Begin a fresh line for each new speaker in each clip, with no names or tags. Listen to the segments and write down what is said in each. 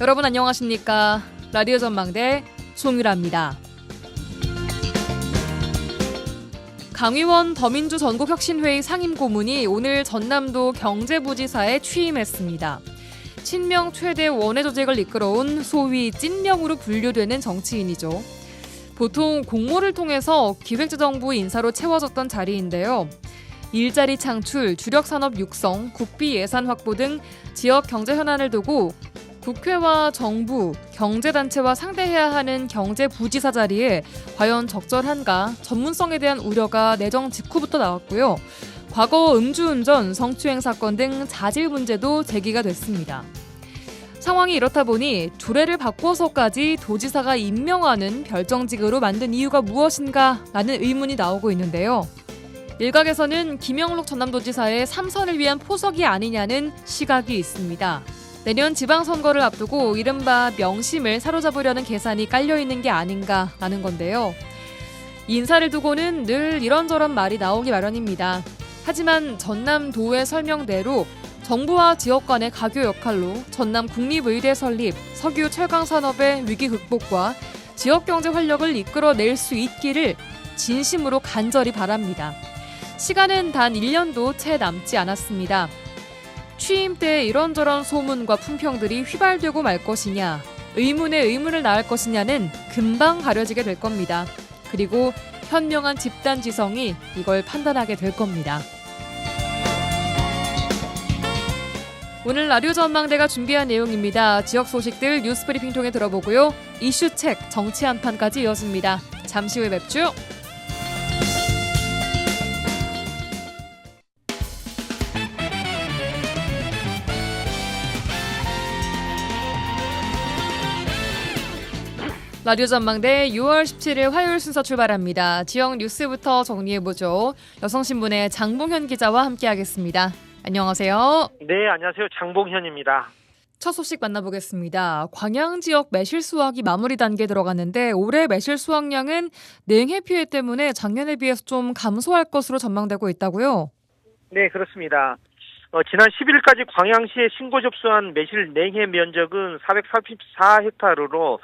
여러분 안녕하십니까? 라디오 전망대 송유라입니다. 강의원 더민주 전국혁신회의 상임고문이 오늘 전남도 경제부지사에 취임했습니다. 친명 최대 원외 조직을 이끌어온 소위 찐명으로 분류되는 정치인이죠. 보통 공모를 통해서 기획재정부 인사로 채워졌던 자리인데요. 일자리 창출, 주력산업 육성, 국비 예산 확보 등 지역 경제 현안을 두고 국회와 정부, 경제단체와 상대해야 하는 경제부지사 자리에 과연 적절한가 전문성에 대한 우려가 내정 직후부터 나왔고요. 과거 음주운전, 성추행 사건 등 자질 문제도 제기가 됐습니다. 상황이 이렇다 보니 조례를 바꿔서까지 도지사가 임명하는 별정직으로 만든 이유가 무엇인가라는 의문이 나오고 있는데요. 일각에서는 김영록 전남도지사의 3선을 위한 포석이 아니냐는 시각이 있습니다. 내년 지방선거를 앞두고 이른바 명심을 사로잡으려는 계산이 깔려있는 게 아닌가라는 건데요. 인사를 두고는 늘 이런저런 말이 나오기 마련입니다. 하지만 전남도의 설명대로 정부와 지역 간의 가교 역할로 전남 국립의대 설립, 석유 철강 산업의 위기 극복과 지역 경제 활력을 이끌어낼 수 있기를 진심으로 간절히 바랍니다. 시간은 단 1년도 채 남지 않았습니다. 취임 때 이런저런 소문과 품평들이 휘발되고 말 것이냐, 의문에 의문을 낳을 것이냐는 금방 가려지게 될 겁니다. 그리고 현명한 집단 지성이 이걸 판단하게 될 겁니다. 오늘 라디오 전망대가 준비한 내용입니다. 지역 소식들 뉴스 브리핑 통해 들어보고요. 이슈책, 정치 한판까지 이어집니다. 잠시 후에 뵙죠. 라디오 전망대 6월 17일 화요일 순서 출발합니다. 지역 뉴스부터 정리해보죠. 여성신문의 장봉현 기자와 함께하겠습니다. 안녕하세요.
네, 안녕하세요. 장봉현입니다.
첫 소식 만나보겠습니다. 광양 지역 매실 수확이 마무리 단계에 들어갔는데 올해 매실 수확량은 냉해 피해 때문에 작년에 비해서 좀 감소할 것으로 전망되고 있다고요?
네, 그렇습니다. 지난 10일까지 광양시에 신고 접수한 매실 냉해 면적은 434헥타르로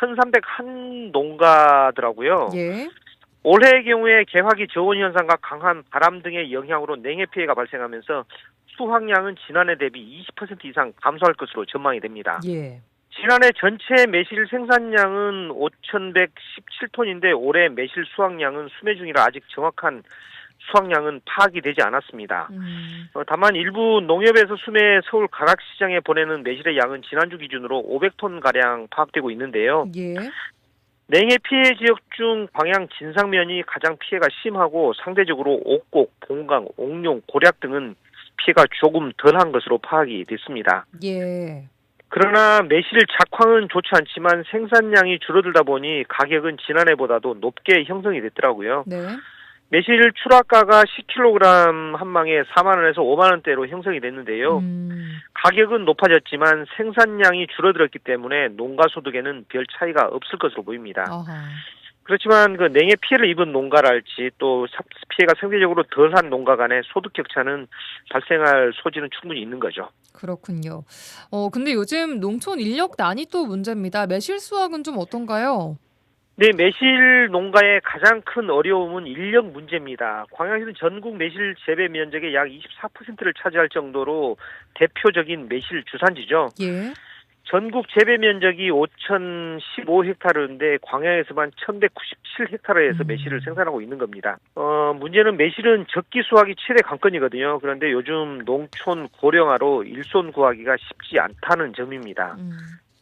1,301 농가더라고요.
예.
올해의 경우에 개화기 저온 현상과 강한 바람 등의 영향으로 냉해 피해가 발생하면서 수확량은 지난해 대비 20% 이상 감소할 것으로 전망이 됩니다.
예.
지난해 전체 매실 생산량은 5,117톤인데 올해 매실 수확량은 수매 중이라 아직 정확한 수확량은 파악이 되지 않았습니다. 다만 일부 농협에서 수매 서울 가락시장에 보내는 매실의 양은 지난주 기준으로 500톤가량 파악되고 있는데요.
예.
냉해 피해 지역 중 광양 진상면이 가장 피해가 심하고 상대적으로 옥곡, 봉강, 옥룡, 고략 등은 피해가 조금 덜한 것으로 파악이 됐습니다.
예.
그러나 매실 작황은 좋지 않지만 생산량이 줄어들다 보니 가격은 지난해보다도 높게 형성이 됐더라고요.
네.
매실 출하가가 10kg 한 망에 4만 원에서 5만 원대로 형성이 됐는데요. 가격은 높아졌지만 생산량이 줄어들었기 때문에 농가 소득에는 별 차이가 없을 것으로 보입니다.
어허.
그렇지만 그 냉해 피해를 입은 농가랄지 또 피해가 상대적으로 덜한 농가 간의 소득 격차는 발생할 소지는 충분히 있는 거죠.
그렇군요. 근데 요즘 농촌 인력 난이 또 문제입니다. 매실 수확은 좀 어떤가요?
네, 매실 농가의 가장 큰 어려움은 인력 문제입니다. 광양시는 전국 매실 재배 면적의 약 24%를 차지할 정도로 대표적인 매실 주산지죠.
예.
전국 재배 면적이 5,015헥타르인데 광양에서만 1,197헥타르에서 매실을 생산하고 있는 겁니다. 문제는 매실은 적기 수확이 최대 관건이거든요. 그런데 요즘 농촌 고령화로 일손 구하기가 쉽지 않다는 점입니다.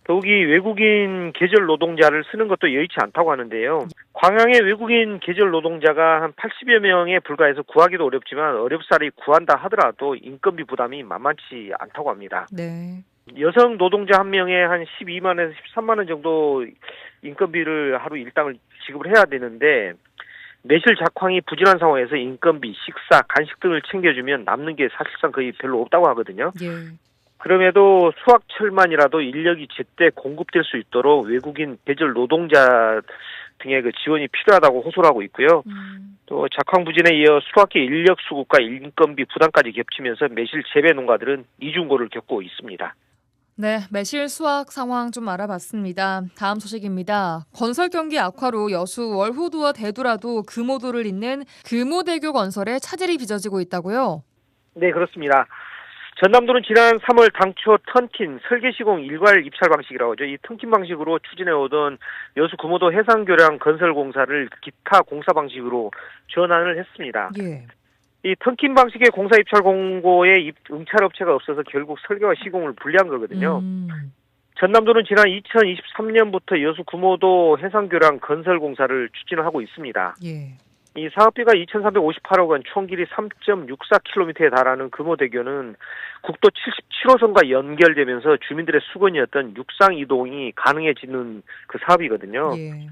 더욱이 외국인 계절 노동자를 쓰는 것도 여의치 않다고 하는데요. 광양의 외국인 계절 노동자가 한 80여 명에 불과해서 구하기도 어렵지만 어렵사리 구한다 하더라도 인건비 부담이 만만치 않다고 합니다.
네.
여성 노동자 한 명에 한 12만 원에서 13만 원 정도 인건비를 하루 일당을 지급을 해야 되는데 매실 작황이 부진한 상황에서 인건비, 식사, 간식 등을 챙겨주면 남는 게 사실상 거의 별로 없다고 하거든요.
예.
그럼에도 수확철만이라도 인력이 제때 공급될 수 있도록 외국인 계절 노동자 등의 그 지원이 필요하다고 호소를 하고 있고요. 또 작황 부진에 이어 수확기 인력 수급과 인건비 부담까지 겹치면서 매실 재배 농가들은 이중고를 겪고 있습니다.
네, 매실 수확 상황 좀 알아봤습니다. 다음 소식입니다. 건설 경기 악화로 여수 월호도와 대두라도 금오도를 잇는 금오대교 건설에 차질이 빚어지고 있다고요?
네, 그렇습니다. 전남도는 지난 3월 당초 턴킨 설계 시공 일괄 입찰 방식이라고 하죠. 이 턴킨 방식으로 추진해오던 여수 금오도 해상교량 건설 공사를 기타 공사 방식으로 전환을 했습니다.
예.
이 턴킨 방식의 공사 입찰 공고에 응찰 업체가 없어서 결국 설계와 시공을 분리한 거거든요. 전남도는 지난 2023년부터 여수 금오도 해상교량 건설 공사를 추진하고 있습니다.
예.
이 사업비가 2,358억 원, 총 길이 3.64km에 달하는 금오대교는 국도 77호선과 연결되면서 주민들의 수건이었던 육상 이동이 가능해지는 그 사업이거든요.
예.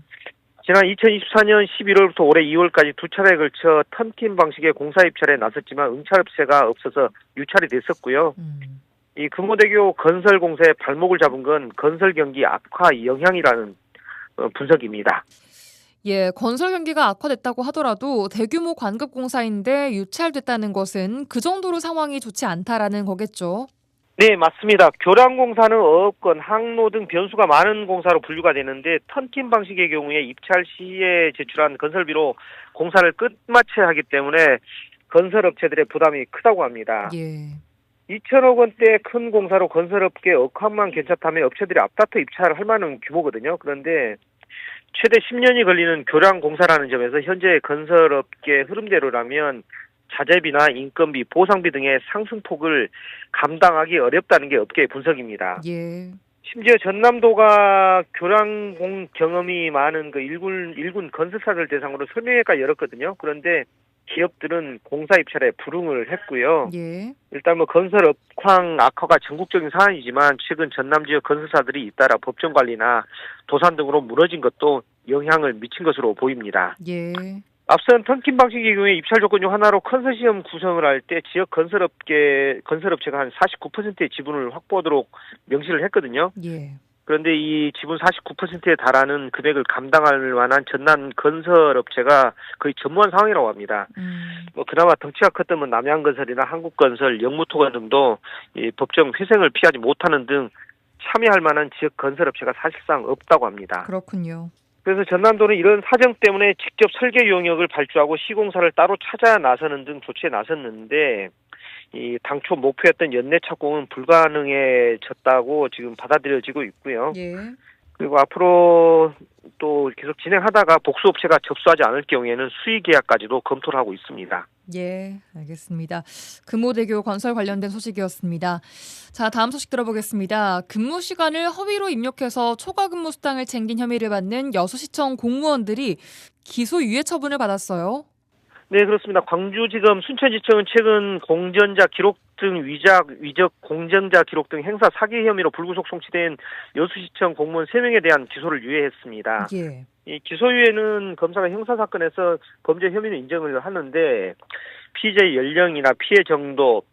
지난 2024년 11월부터 올해 2월까지 두 차례에 걸쳐 턴킨 방식의 공사 입찰에 나섰지만 응찰업체가 없어서 유찰이 됐었고요. 이 금오대교 건설 공사에 발목을 잡은 건 건설 경기 악화 영향이라는 분석입니다.
예, 건설 경기가 악화됐다고 하더라도 대규모 관급 공사인데 유찰됐다는 것은 그 정도로 상황이 좋지 않다라는 거겠죠.
네, 맞습니다. 교량 공사는 어업권, 항로 등 변수가 많은 공사로 분류가 되는데 턴킨 방식의 경우에 입찰 시에 제출한 건설비로 공사를 끝마쳐야 하기 때문에 건설업체들의 부담이 크다고 합니다.
예.
2천억 원대 큰 공사로 건설업계 억압만 괜찮다면 업체들이 앞다퉈 입찰을 할 만한 규모거든요. 그런데 최대 10년이 걸리는 교량 공사라는 점에서 현재 건설업계 흐름대로라면 자재비나 인건비, 보상비 등의 상승폭을 감당하기 어렵다는 게 업계의 분석입니다.
예.
심지어 전남도가 교량 경험이 많은 그 일군 건설사들 대상으로 설명회가 열었거든요. 그런데 기업들은 공사 입찰에 불응을 했고요.
예.
일단 건설 업황 악화가 전국적인 사안이지만 최근 전남 지역 건설사들이 잇따라 법정 관리나 도산 등으로 무너진 것도 영향을 미친 것으로 보입니다.
예.
앞선 턴킨 방식의 경우에 입찰 조건 중 하나로 컨소시엄 구성을 할 때 지역 건설업체가 한 49%의 지분을 확보하도록 명시를 했거든요.
예.
그런데 이 지분 49%에 달하는 금액을 감당할 만한 전남 건설업체가 거의 전무한 상황이라고 합니다. 그나마 덩치가 컸다면 남양건설이나 한국건설, 영무토건 등도 이 법정 회생을 피하지 못하는 등 참여할 만한 지역 건설업체가 사실상 없다고 합니다.
그렇군요.
그래서 전남도는 이런 사정 때문에 직접 설계 용역을 발주하고 시공사를 따로 찾아 나서는 등 조치에 나섰는데 이 당초 목표였던 연내 착공은 불가능해졌다고 지금 받아들여지고 있고요.
예.
그리고 앞으로 또 계속 진행하다가 복수업체가 접수하지 않을 경우에는 수의 계약까지도 검토를 하고 있습니다.
예, 알겠습니다. 금오대교 건설 관련된 소식이었습니다. 자, 다음 소식 들어보겠습니다. 근무 시간을 허위로 입력해서 초과 근무 수당을 챙긴 혐의를 받는 여수시청 공무원들이 기소유예 처분을 받았어요.
네, 그렇습니다. 광주지검 순천지청은 최근 공전자 기록 등 위적 공전자 기록 등 행사 사기 혐의로 불구속 송치된 여수시청 공무원 3명에 대한 기소를 유예했습니다.
예.
이 기소유예는 검사가 형사사건에서 범죄 혐의는 인정을 하는데 피해자의 연령이나 피해 정도,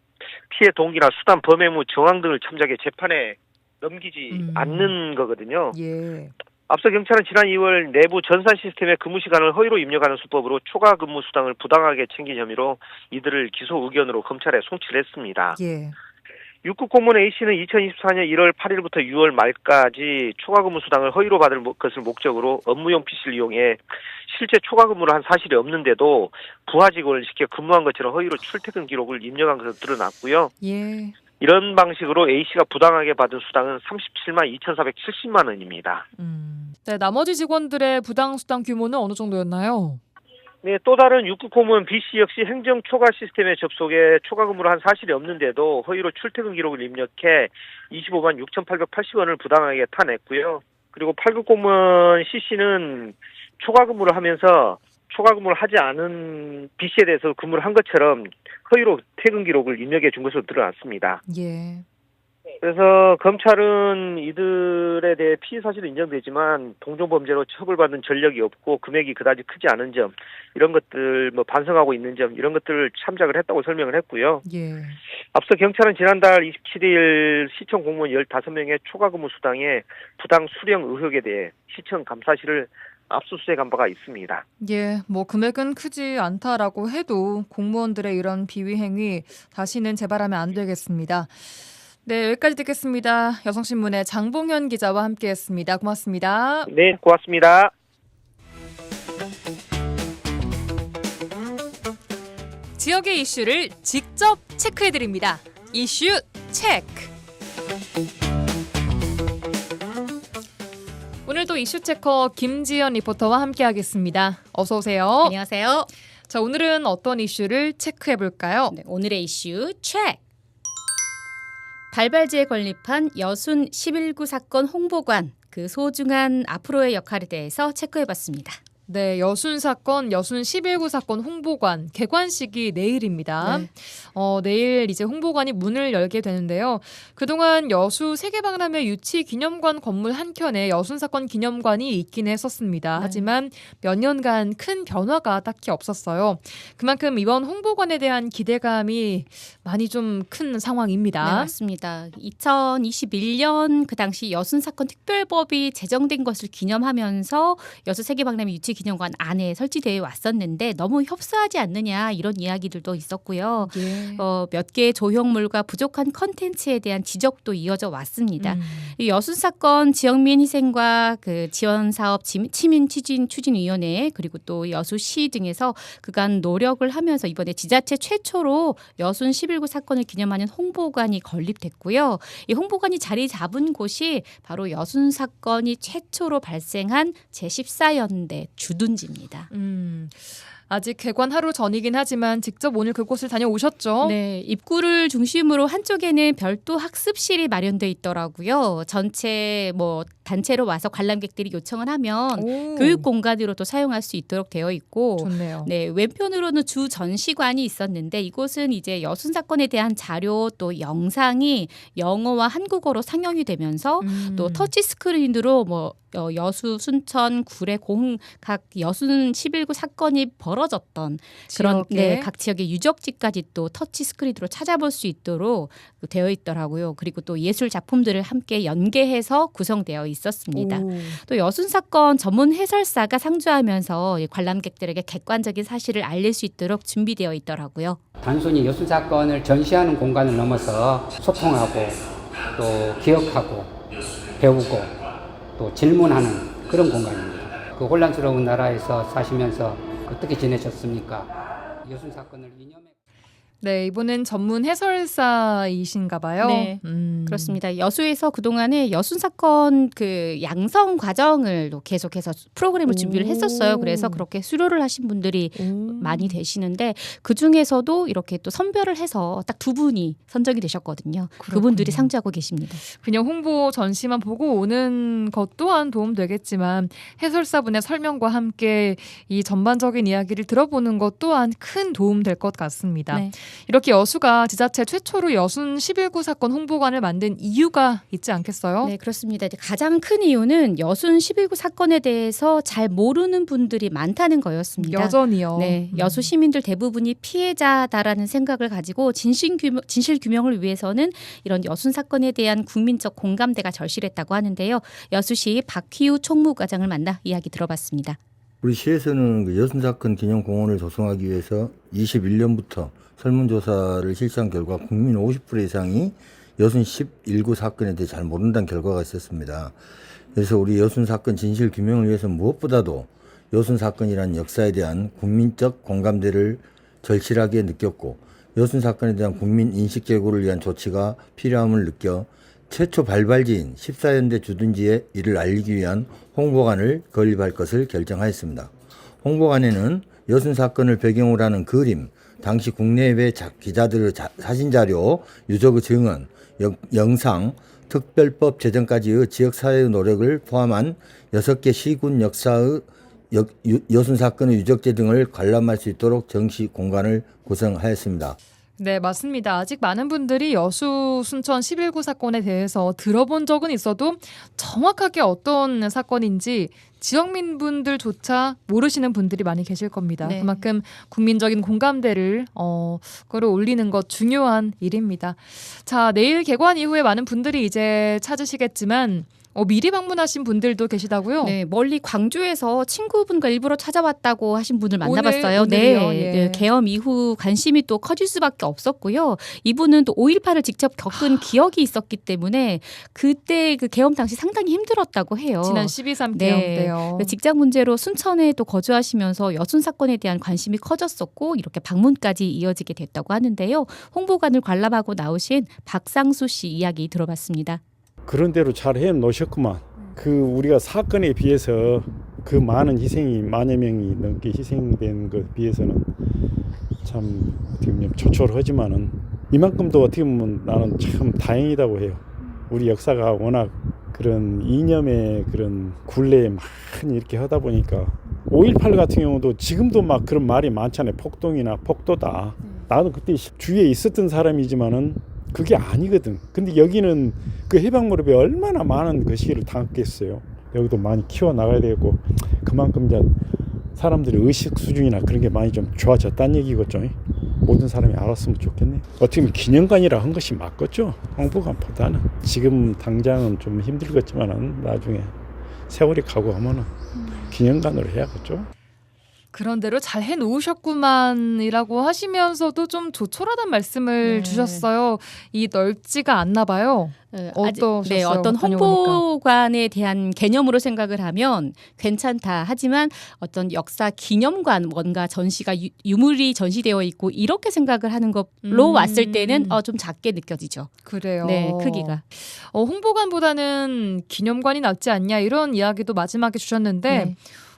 피해 동기나 수단, 범행 무 정황 등을 첨삭해 재판에 넘기지 않는 거거든요.
예.
앞서 경찰은 지난 2월 내부 전산 시스템에 근무 시간을 허위로 입력하는 수법으로 초과 근무 수당을 부당하게 챙긴 혐의로 이들을 기소 의견으로 검찰에 송치를 했습니다.
예.
6급 공무원 A씨는 2024년 1월 8일부터 6월 말까지 초과 근무 수당을 허위로 받을 것을 목적으로 업무용 PC를 이용해 실제 초과 근무를 한 사실이 없는데도 부하직원을 시켜 근무한 것처럼 허위로 출퇴근 기록을 입력한 것으로 드러났고요.
예.
이런 방식으로 A씨가 부당하게 받은 수당은 37만 2,470만 원입니다.
네, 나머지 직원들의 부당 수당 규모는 어느 정도였나요?
네, 또 다른 6급 공무원 B씨 역시 행정 초과 시스템에 접속해 초과 근무를 한 사실이 없는데도 허위로 출퇴근 기록을 입력해 25만 6,880원을 부당하게 타냈고요. 그리고 8급 공무원 C씨는 초과 근무를 하면서 초과 근무를 하지 않은 B씨에 대해서 근무를 한 것처럼 허위로 퇴근 기록을 입력해 준 것으로 드러났습니다.
예.
그래서 검찰은 이들에 대해 피의 사실은 인정되지만 동종범죄로 처벌받는 전력이 없고 금액이 그다지 크지 않은 점, 이런 것들 반성하고 있는 점, 이런 것들을 참작을 했다고 설명을 했고요.
예.
앞서 경찰은 지난달 27일 시청 공무원 15명의 초과 근무 수당의 부당 수령 의혹에 대해 시청 감사실을 압수수색한 바가 있습니다.
예, 금액은 크지 않다라고 해도 공무원들의 이런 비위 행위 다시는 재발하면 안 되겠습니다. 네, 여기까지 듣겠습니다. 여성신문의 장봉현 기자와 함께했습니다. 고맙습니다.
네, 고맙습니다.
지역의 이슈를 직접 체크해드립니다. 이슈 체크. 오늘도 이슈 체커 김지연 리포터와 함께하겠습니다. 어서 오세요.
안녕하세요.
자, 오늘은 어떤 이슈를 체크해볼까요?
네, 오늘의 이슈 체크. 발발지에 건립한 여순 11구 사건 홍보관, 그 소중한 앞으로의 역할에 대해서 체크해봤습니다.
네, 여순 사건, 여순 11구 사건 홍보관 개관식이 내일입니다.
네.
내일 이제 홍보관이 문을 열게 되는데요. 그동안 여수 세계박람회 유치기념관 건물 한켠에 여순 사건 기념관이 있긴 했었습니다.
네.
하지만 몇 년간 큰 변화가 딱히 없었어요. 그만큼 이번 홍보관에 대한 기대감이 많이 좀 큰 상황입니다.
네, 맞습니다. 2021년 그 당시 여순 사건 특별법이 제정된 것을 기념하면서 여수 세계박람회 유치기념관 안에 설치되어 왔었는데 너무 협소하지 않느냐 이런 이야기들도 있었고요.
예.
몇 개의 조형물과 부족한 컨텐츠에 대한 지적도 이어져 왔습니다.
음.
이 여순 사건 지역민 희생과 그 지원 사업 치민 추진위원회 그리고 또 여수시 등에서 그간 노력을 하면서 이번에 지자체 최초로 여순 11구 사건을 기념하는 홍보관이 건립됐고요. 이 홍보관이 자리 잡은 곳이 바로 여순 사건이 최초로 발생한 제14연대 주둔지입니다.
아직 개관 하루 전이긴 하지만 직접 오늘 그곳을 다녀오셨죠?
네, 입구를 중심으로 한쪽에는 별도 학습실이 마련돼 있더라고요. 전체 단체로 와서 관람객들이 요청을 하면
오,
교육 공간으로 또 사용할 수 있도록 되어 있고,
좋네요.
네, 왼편으로는 주 전시관이 있었는데 이곳은 이제 여순 사건에 대한 자료 또 영상이 영어와 한국어로 상영이 되면서 또 터치 스크린으로 여수, 순천, 구례, 고흥 각 여순 11구 사건이 벌어졌던 그런
지역에?
각 지역의 유적지까지 또 터치 스크린으로 찾아볼 수 있도록 되어 있더라고요. 그리고 또 예술 작품들을 함께 연계해서 구성되어 있었습니다.
오.
또 여순 사건 전문 해설사가 상주하면서 관람객들에게 객관적인 사실을 알릴 수 있도록 준비되어 있더라고요.
단순히 여순 사건을 전시하는 공간을 넘어서 소통하고 또 기억하고 배우고 또 질문하는 그런 공간입니다. 그 혼란스러운 나라에서 사시면서 어떻게 지내셨습니까? 여순 사건을 이념해.
네, 이분은 전문 해설사이신가 봐요.
네, 그렇습니다. 여수에서 그동안에 여순 사건 그 양성 과정을 또 계속해서 프로그램을 준비를 했었어요. 그래서 그렇게 수료를 하신 분들이 많이 되시는데 그중에서도 이렇게 또 선별을 해서 딱 두 분이 선정이 되셨거든요. 그분들이 상주하고 계십니다.
그냥 홍보 전시만 보고 오는 것 또한 도움되겠지만 해설사분의 설명과 함께 이 전반적인 이야기를 들어보는 것 또한 큰 도움 될 것 같습니다.
네.
이렇게 여수가 지자체 최초로 여순 11구 사건 홍보관을 만든 이유가 있지 않겠어요?
네, 그렇습니다. 가장 큰 이유는 여순 11구 사건에 대해서 잘 모르는 분들이 많다는 거였습니다.
여전히요.
네, 여수 시민들 대부분이 피해자다라는 생각을 가지고 진실 규명을 위해서는 이런 여순 사건에 대한 국민적 공감대가 절실했다고 하는데요. 여수시 박희우 총무과장을 만나 이야기 들어봤습니다.
우리 시에서는 그 여순 사건 기념공원을 조성하기 위해서 21년부터 설문조사를 실시한 결과 국민 50% 이상이 여순 11구 사건에 대해 잘 모른다는 결과가 있었습니다. 그래서 우리 여순 사건 진실 규명을 위해서 무엇보다도 여순 사건이라는 역사에 대한 국민적 공감대를 절실하게 느꼈고 여순 사건에 대한 국민 인식 제고를 위한 조치가 필요함을 느껴 최초 발발지인 14연대 주둔지에 이를 알리기 위한 홍보관을 건립할 것을 결정하였습니다. 홍보관에는 여순 사건을 배경으로 하는 그림, 당시 국내외 기자들의 사진자료, 유적의 증언, 영상, 특별법 제정까지의 지역사회의 노력을 포함한 6개 시군 역사의 여순 사건의 유적지 등을 관람할 수 있도록 정식 공간을 구성하였습니다.
네, 맞습니다. 아직 많은 분들이 여수 순천 11구 사건에 대해서 들어본 적은 있어도 정확하게 어떤 사건인지 지역민분들조차 모르시는 분들이 많이 계실 겁니다.
네.
그만큼 국민적인 공감대를 끌어올리는 것 중요한 일입니다. 자, 내일 개관 이후에 많은 분들이 이제 찾으시겠지만 미리 방문하신 분들도 계시다고요?
네, 멀리 광주에서 친구분과 일부러 찾아왔다고 하신 분을 만나봤어요.
오늘요?
네,
예.
네, 계엄 이후 관심이 또 커질 수밖에 없었고요. 이분은 또 5.18을 직접 겪은 기억이 있었기 때문에 그때 그 계엄 당시 상당히 힘들었다고 해요.
지난 12.3
네.
계엄 때요.
직장 문제로 순천에 또 거주하시면서 여순 사건에 대한 관심이 커졌었고 이렇게 방문까지 이어지게 됐다고 하는데요. 홍보관을 관람하고 나오신 박상수 씨 이야기 들어봤습니다.
그런 대로 잘 해놓으셨구만. 그 우리가 사건에 비해서 그 많은 희생이 만여 명이 넘게 희생된 것에 비해서는 참 어떻게 보면 초촐하지만은 이만큼도 어떻게 보면 나는 참 다행이라고 해요. 우리 역사가 워낙 그런 이념의 그런 굴레에 많이 이렇게 하다 보니까 5.18 같은 경우도 지금도 막 그런 말이 많잖아요. 폭동이나 폭도다. 나도 그때 주위에 있었던 사람이지만은 그게 아니거든. 근데 여기는 그 해방 무렵에 얼마나 많은 그 시기를 당했겠어요. 여기도 많이 키워 나가야 되고 그만큼 이제 사람들의 의식 수준이나 그런 게 많이 좀 좋아졌다는 얘기겠죠. 모든 사람이 알았으면 좋겠네. 어떻게 보면 기념관이라 한 것이 맞겠죠. 홍보관보다는 지금 당장은 좀 힘들겠지만은 나중에 세월이 가고 하면은 기념관으로 해야겠죠.
그런 대로 잘 해놓으셨구만이라고 하시면서도 좀 조촐하다는 말씀을
네.
주셨어요. 이 넓지가 않나 봐요. 어떠셨어요?
네, 어떤
다녀오니까.
홍보관에 대한 개념으로 생각을 하면 괜찮다. 하지만 어떤 역사 기념관 뭔가 전시가 유물이 전시되어 있고 이렇게 생각을 하는 걸로 왔을 때는 좀 작게 느껴지죠.
그래요.
네, 크기가.
홍보관보다는 기념관이 낫지 않냐 이런 이야기도 마지막에 주셨는데
네.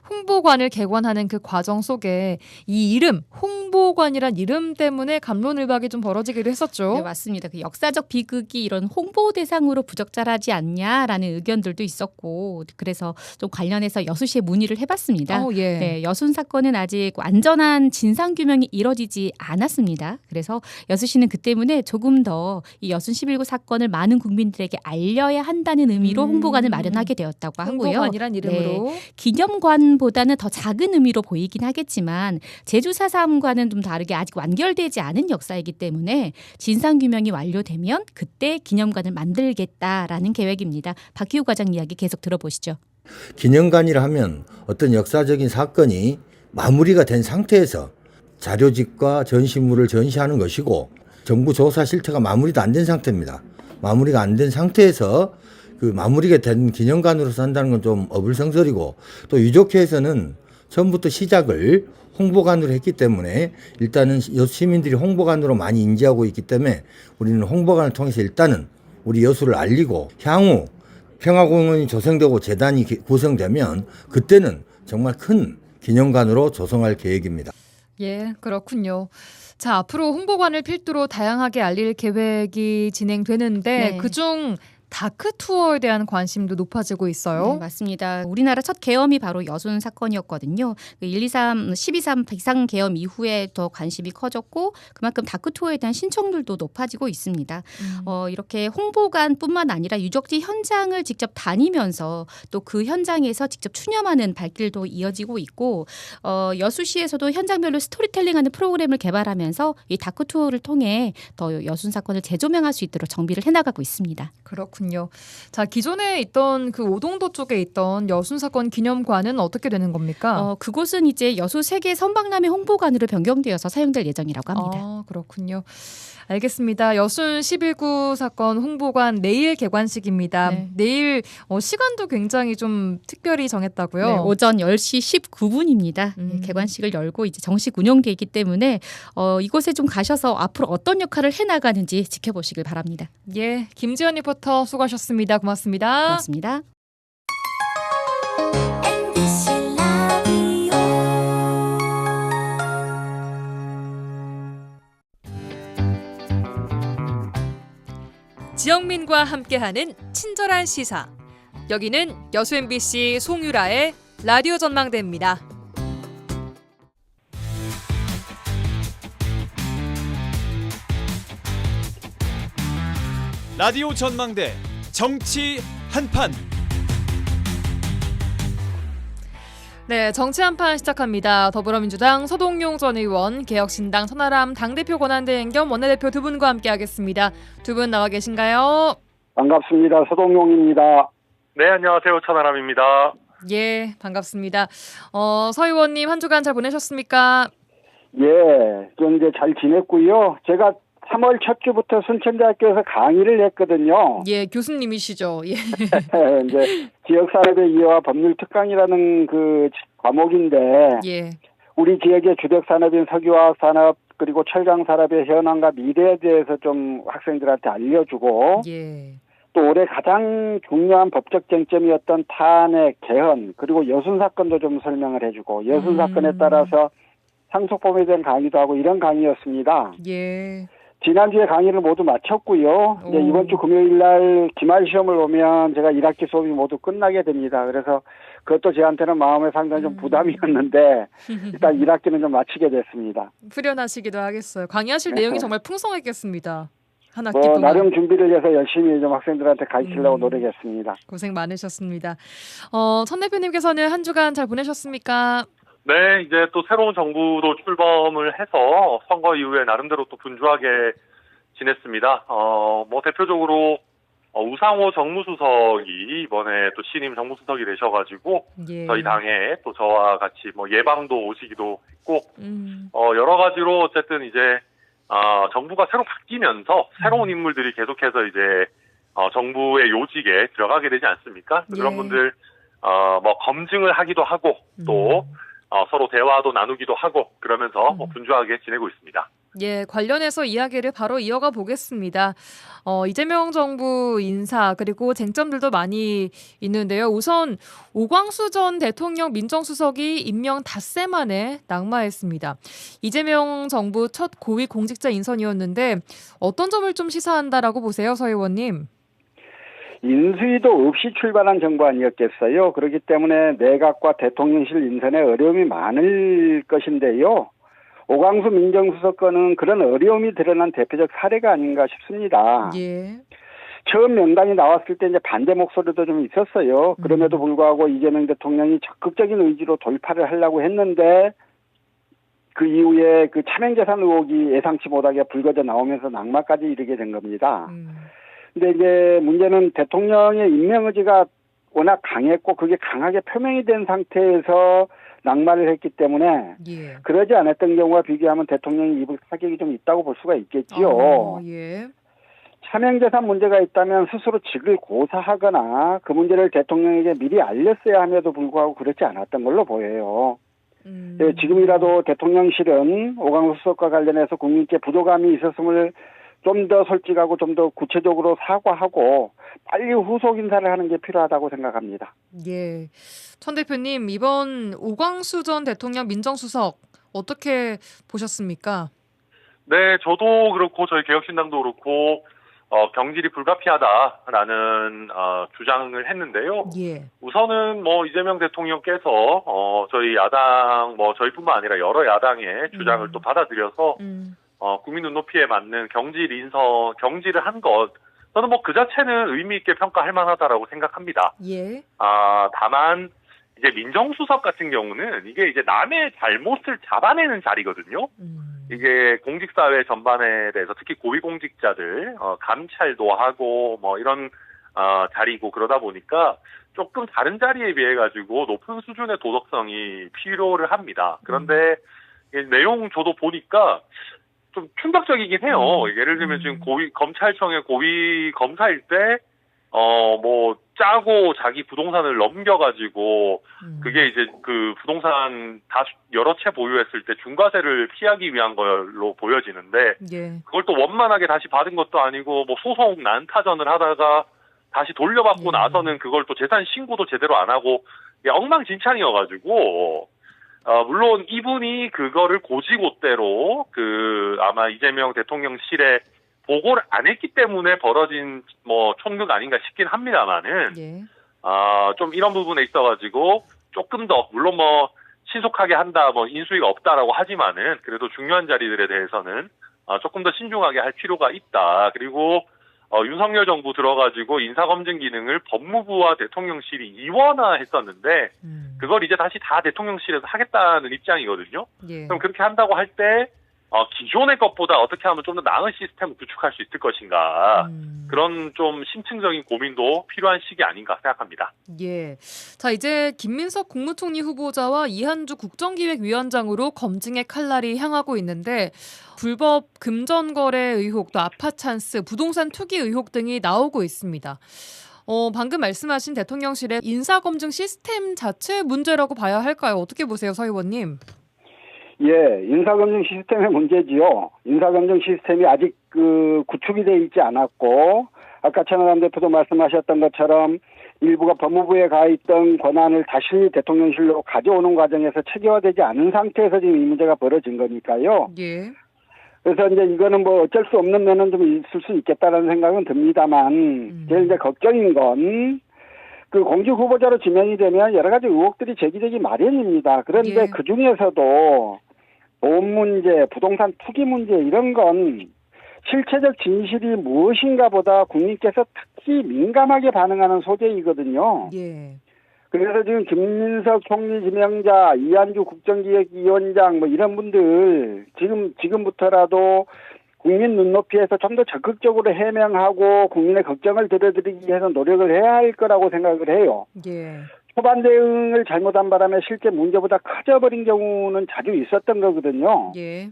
홍보관을 개관하는 그 과정 속에 이 이름, 홍보관이란 이름 때문에 갑론을박이 좀 벌어지기도 했었죠.
네, 맞습니다. 그 역사적 비극이 이런 홍보 대상으로 부적절하지 않냐라는 의견들도 있었고 그래서 좀 관련해서 여수시에 문의를 해봤습니다.
예.
네, 여순 사건은 아직 완전한 진상 규명이 이뤄지지 않았습니다. 그래서 여수시는 그 때문에 조금 더 이 여순 11구 사건을 많은 국민들에게 알려야 한다는 의미로 홍보관을 마련하게 되었다고 하고요.
홍보관이란 이름으로.
네, 기념관보다는 더 작은 의미로 보이긴 하겠지만 제주 4.3과는 좀 다르게 아직 완결되지 않은 역사이기 때문에 진상 규명이 완료되면 그때 기념관을 만들겠다라는 계획입니다. 박희우 과장 이야기 계속 들어보시죠.
기념관이라 하면 어떤 역사적인 사건이 마무리가 된 상태에서 자료집과 전시물을 전시하는 것이고 정부 조사 실태가 마무리도 안 된 상태입니다. 마무리가 안 된 상태에서 그 마무리가 된 기념관으로서 한다는 건 좀 어불성설이고 또 유족회에서는 처음부터 시작을 홍보관으로 했기 때문에 일단은 여수 시민들이 홍보관으로 많이 인지하고 있기 때문에 우리는 홍보관을 통해서 일단은 우리 여수를 알리고 향후 평화공원이 조성되고 재단이 구성되면 그때는 정말 큰 기념관으로 조성할 계획입니다.
예, 그렇군요. 자, 앞으로 홍보관을 필두로 다양하게 알릴 계획이 진행되는데
네.
그중 다크 투어에 대한 관심도 높아지고 있어요.
네, 맞습니다. 우리나라 첫 계엄이 바로 여순 사건이었거든요. 1.23, 12.3 비상 계엄 이후에 더 관심이 커졌고 그만큼 다크 투어에 대한 신청률도 높아지고 있습니다. 이렇게 홍보관뿐만 아니라 유적지 현장을 직접 다니면서 또 그 현장에서 직접 추념하는 발길도 이어지고 있고 여수시에서도 현장별로 스토리텔링하는 프로그램을 개발하면서 이 다크 투어를 통해 더 여순 사건을 재조명할 수 있도록 정비를 해나가고 있습니다.
그렇군요. 자, 기존에 있던 그 오동도 쪽에 있던 여순 사건 기념관은 어떻게 되는 겁니까?
그곳은 이제 여수 세계 선박람회 홍보관으로 변경되어서 사용될 예정이라고 합니다.
그렇군요. 알겠습니다. 여순 11구 사건 홍보관 내일 개관식입니다.
네.
내일 시간도 굉장히 좀 특별히 정했다고요?
네, 오전 10시 19분입니다. 개관식을 열고 이제 정식 운영되기 때문에 이곳에 좀 가셔서 앞으로 어떤 역할을 해나가는지 지켜보시길 바랍니다.
예, 김지연 리포터 수고하셨습니다. 고맙습니다.
고맙습니다.
지영민과 함께하는 친절한 시사. 여기는 여수 MBC 송유라의 라디오 전망대입니다.
라디오 전망대 정치 한판.
네, 정치 한판 시작합니다. 더불어민주당 서동용 전 의원, 개혁신당 천하람 당대표 권한대행 겸 원내대표 두 분과 함께하겠습니다. 두 분 나와 계신가요?
반갑습니다. 서동용입니다. 네, 안녕하세요. 천하람입니다.
예, 반갑습니다. 서 의원님 한 주간 잘 보내셨습니까?
예, 좀 이제 잘 지냈고요. 제가 3월 첫 주부터 순천대학교에서 강의를 했거든요.
예, 교수님이시죠. 예.
이제 지역산업의 이해와 법률 특강이라는 그 과목인데
예.
우리 지역의 주력 산업인 석유화학 산업 그리고 철강 산업의 현황과 미래에 대해서 좀 학생들한테 알려주고
예.
또 올해 가장 중요한 법적 쟁점이었던 탄핵, 개헌 그리고 여순 사건도 좀 설명을 해주고 여순 사건에 따라서 상속범에 대한 강의도 하고 이런 강의였습니다.
예.
지난주에 강의를 모두 마쳤고요. 이제 이번 주 금요일 날 기말 시험을 오면 제가 1학기 수업이 모두 끝나게 됩니다. 그래서 그것도 저한테는 마음에 상당히 좀 부담이었는데 일단 1학기는 좀 마치게 됐습니다.
후련하시기도 하겠어요. 강의하실 내용이 정말 풍성했겠습니다. 한 학기 동안.
나름 준비를 해서 열심히 좀 학생들한테 가르치려고 노력했습니다.
고생 많으셨습니다. 천 대표님께서는 한 주간 잘 보내셨습니까?
네, 이제 또 새로운 정부도 출범을 해서 선거 이후에 나름대로 또 분주하게 지냈습니다. 뭐 대표적으로 우상호 정무수석이 이번에 또 신임 정무수석이 되셔가지고
예.
저희 당에 또 저와 같이 뭐 예방도 오시기도 했고 여러 가지로 어쨌든 이제 정부가 새로 바뀌면서 새로운 인물들이 계속해서 이제 정부의 요직에 들어가게 되지 않습니까?
예.
그런 분들 뭐 검증을 하기도 하고 또 서로 대화도 나누기도 하고 그러면서 뭐 분주하게 지내고 있습니다.
예, 관련해서 이야기를 바로 이어가 보겠습니다. 이재명 정부 인사 그리고 쟁점들도 많이 있는데요. 우선 오광수 전 대통령 민정수석이 임명 닷새 만에 낙마했습니다. 이재명 정부 첫 고위 공직자 인선이었는데 어떤 점을 좀 시사한다라고 보세요, 서 의원님?
인수위도 없이 출발한 정부 아니었겠어요. 그렇기 때문에 내각과 대통령실 인선에 어려움이 많을 것인데요. 오광수 민정수석 건은 그런 어려움이 드러난 대표적 사례가 아닌가 싶습니다.
예.
처음 명단이 나왔을 때 이제 반대 목소리도 좀 있었어요. 그럼에도 불구하고 이재명 대통령이 적극적인 의지로 돌파를 하려고 했는데 그 이후에 그 차명재산 의혹이 예상치 못하게 불거져 나오면서 낙마까지 이르게 된 겁니다. 근데 이제 문제는 대통령의 임명 의지가 워낙 강했고 그게 강하게 표명이 된 상태에서 낙마를 했기 때문에
예.
그러지 않았던 경우와 비교하면 대통령이 입을 타격이 좀 있다고 볼 수가 있겠지요.
예.
차명재산 문제가 있다면 스스로 직을 고사하거나 그 문제를 대통령에게 미리 알렸어야 함에도 불구하고 그렇지 않았던 걸로 보여요. 네, 지금이라도 대통령실은 오광수 수석과 관련해서 국민께 부도감이 있었음을 좀 더 솔직하고 좀 더 구체적으로 사과하고 빨리 후속 인사를 하는 게 필요하다고 생각합니다.
예. 천 대표님, 이번 오광수 전 대통령 민정수석 어떻게 보셨습니까?
네, 저도 그렇고 저희 개혁신당도 그렇고 경질이 불가피하다라는 주장을 했는데요.
예.
우선은 뭐 이재명 대통령께서 저희 야당 뭐 저희뿐만 아니라 여러 야당의 주장을 또 받아들여서 국민 눈높이에 맞는 경질을 한 것, 저는 뭐 그 자체는 의미 있게 평가할 만하다라고 생각합니다.
예.
다만 이제 민정수석 같은 경우는 이게 이제 남의 잘못을 잡아내는 자리거든요. 이게 공직사회 전반에 대해서 특히 고위공직자들 감찰도 하고 뭐 이런 자리고 그러다 보니까 조금 다른 자리에 비해 가지고 높은 수준의 도덕성이 필요를 합니다. 그런데 내용 저도 보니까 좀 충격적이긴 해요. 예를 들면 지금 검찰청의 고위 검사일 때 뭐 짜고 자기 부동산을 넘겨가지고 그게 이제 그 부동산 다 여러 채 보유했을 때 중과세를 피하기 위한 걸로 보여지는데
예.
그걸 또 원만하게 다시 받은 것도 아니고 뭐 소송 난타전을 하다가 다시 돌려받고 나서는 그걸 또 재산 신고도 제대로 안 하고 엉망진창이어가지고 물론 이분이 그거를 고지고대로 아마 이재명 대통령실에 보고를 안 했기 때문에 벌어진 뭐 총극 아닌가 싶긴 합니다만은
예.
좀 이런 부분에 있어가지고 조금 더 물론 뭐 신속하게 한다 뭐 인수위가 없다라고 하지만은 그래도 중요한 자리들에 대해서는 조금 더 신중하게 할 필요가 있다. 그리고 윤석열 정부 들어가지고 인사검증 기능을 법무부와 대통령실이 이원화했었는데 그걸 이제 다시 다 대통령실에서 하겠다는 입장이거든요.
예.
그럼 그렇게 한다고 할 때 기존의 것보다 어떻게 하면 좀 더 나은 시스템을 구축할 수 있을 것인가. 그런 좀 심층적인 고민도 필요한 시기 아닌가 생각합니다.
예. 자, 이제 김민석 국무총리 후보자와 이한주 국정기획위원장으로 검증의 칼날이 향하고 있는데 불법 금전거래 의혹, 또 아파 찬스, 부동산 투기 의혹 등이 나오고 있습니다. 방금 말씀하신 대통령실의 인사검증 시스템 자체 문제라고 봐야 할까요? 어떻게 보세요, 서 의원님?
예, 인사검증 시스템의 문제지요. 인사검증 시스템이 아직 구축이 돼 있지 않았고, 아까 천하람 대표도 말씀하셨던 것처럼 일부가 법무부에 가 있던 권한을 다시 대통령실로 가져오는 과정에서 체계화되지 않은 상태에서 지금 이 문제가 벌어진 거니까요.
예.
그래서 이제 이거는 뭐 어쩔 수 없는 면은 좀 있을 수 있겠다라는 생각은 듭니다만, 제일 이제 걱정인 건, 그 공직 후보자로 지명이 되면 여러 가지 의혹들이 제기되기 마련입니다. 그런데
예.
그 중에서도 보험 문제, 부동산 투기 문제 이런 건 실체적 진실이 무엇인가 보다 국민께서 특히 민감하게 반응하는 소재이거든요.
예.
그래서 지금 김민석 총리 지명자, 이한주 국정기획위원장 뭐 이런 분들 지금부터라도 국민 눈높이에서 좀 더 적극적으로 해명하고 국민의 걱정을 들어드리기 위해서 노력을 해야 할 거라고 생각을 해요.
예.
초반 대응을 잘못한 바람에 실제 문제보다 커져버린 경우는 자주 있었던 거거든요.
예.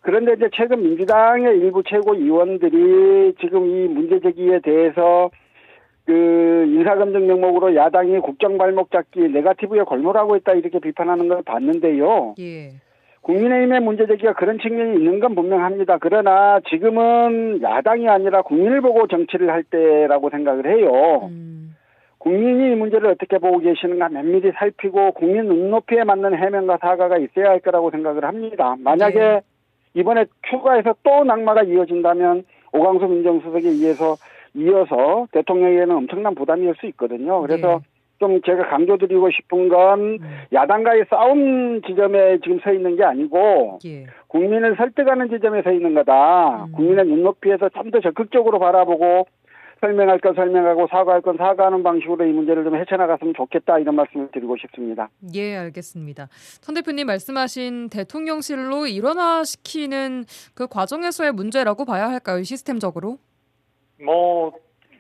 그런데 이제 최근 민주당의 일부 최고위원들이 지금 이 문제 제기에 대해서 그 인사검증 명목으로 야당이 국정 발목 잡기 네거티브에 골몰하고 있다 이렇게 비판하는 걸 봤는데요.
예.
국민의힘의 문제 제기가 그런 측면이 있는 건 분명합니다. 그러나 지금은 야당이 아니라 국민을 보고 정치를 할 때라고 생각을 해요. 국민이 이 문제를 어떻게 보고 계시는가 면밀히 살피고 국민 눈높이에 맞는 해명과 사과가 있어야 할 거라고 생각을 합니다. 만약에
네.
이번에 추가해서 또 낙마가 이어진다면 오광수 민정수석에 이어서 대통령에게는 엄청난 부담일 수 있거든요. 그래서 좀 제가 강조드리고 싶은 건 야당과의 싸움 지점에 지금 서 있는 게 아니고
예.
국민을 설득하는 지점에 서 있는 거다. 국민의 눈높이에서 좀 더 적극적으로 바라보고 설명할 건 설명하고 사과할 건 사과하는 방식으로 이 문제를 좀 헤쳐나갔으면 좋겠다 이런 말씀을 드리고 싶습니다.
예, 알겠습니다. 선 대표님 말씀하신 대통령실로 일원화시키는 그 과정에서의 문제라고 봐야 할까요? 시스템적으로?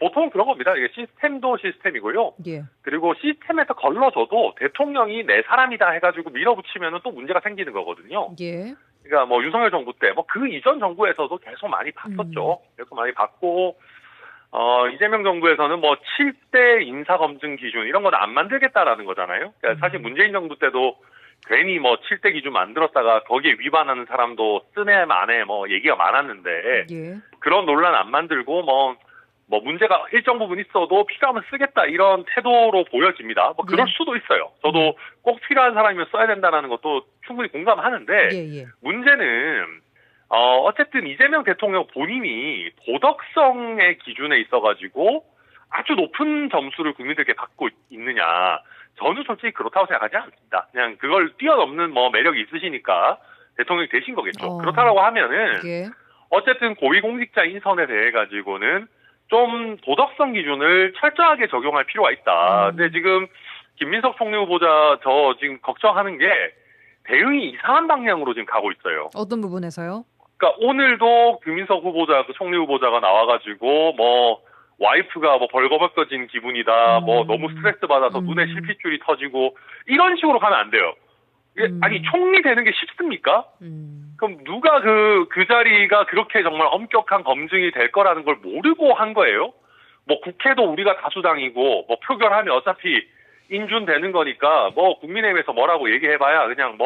보통 그런 겁니다. 이게 시스템도 시스템이고요.
예.
그리고 시스템에서 걸러져도 대통령이 내 사람이다 해가지고 밀어붙이면 또 문제가 생기는 거거든요.
예.
그러니까 뭐 윤석열 정부 때, 그 이전 정부에서도 계속 많이 봤었죠. 계속 많이 봤고, 이재명 정부에서는 7대 인사검증 기준 이런 건 안 만들겠다라는 거잖아요. 그러니까 사실 문재인 정부 때도 괜히 7대 기준 만들었다가 거기에 위반하는 사람도 쓰네 마네 얘기가 많았는데
예.
그런 논란 안 만들고 문제가 일정 부분 있어도 필요하면 쓰겠다 이런 태도로 보여집니다. 그럴 수도 있어요. 저도 꼭 필요한 사람이면 써야 된다는 것도 충분히 공감하는데
예.
문제는 어쨌든 이재명 대통령 본인이 도덕성의 기준에 있어가지고 아주 높은 점수를 국민들께 받고 있느냐. 저는 솔직히 그렇다고 생각하지 않습니다. 그냥 그걸 뛰어넘는 매력이 있으시니까 대통령이 되신 거겠죠. 그렇다고 하면은
예.
어쨌든 고위공직자 인선에 대해 가지고는 좀 도덕성 기준을 철저하게 적용할 필요가 있다. 근데 지금 김민석 총리 후보자 저 지금 걱정하는 게 대응이 이상한 방향으로 지금 가고 있어요.
어떤 부분에서요?
그러니까 오늘도 김민석 후보자, 총리 후보자가 나와가지고 와이프가 벌거벗겨진 기분이다. 너무 스트레스 받아서 눈에 실핏줄이 터지고 이런 식으로 가면 안 돼요. 아니 총리 되는 게 쉽습니까? 그럼 누가 그 자리가 그렇게 정말 엄격한 검증이 될 거라는 걸 모르고 한 거예요? 국회도 우리가 다수당이고 표결하면 어차피 인준되는 거니까 국민의힘에서 뭐라고 얘기해봐야 그냥